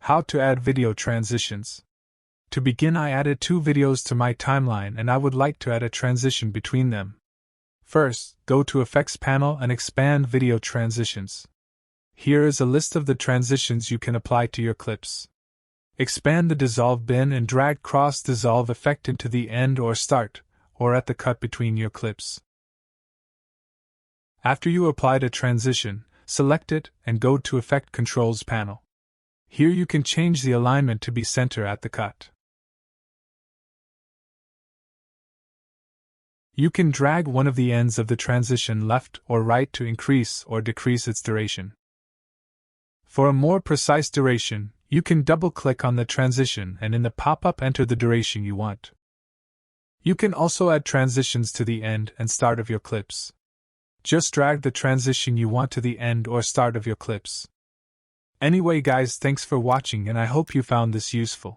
How to add video transitions. To begin, I added 2 videos to my timeline and I would like to add a transition between them. First, go to Effects panel and expand Video Transitions. Here is a list of the transitions you can apply to your clips. Expand the Dissolve bin and drag Cross Dissolve effect into the end or start, or at the cut between your clips. After you applied a transition, select it and go to Effect Controls panel. Here you can change the alignment to be center at the cut. You can drag one of the ends of the transition left or right to increase or decrease its duration. For a more precise duration, you can double-click on the transition and in the pop-up enter the duration you want. You can also add transitions to the end and start of your clips. Just drag the transition you want to the end or start of your clips. Anyway guys, thanks for watching and I hope you found this useful.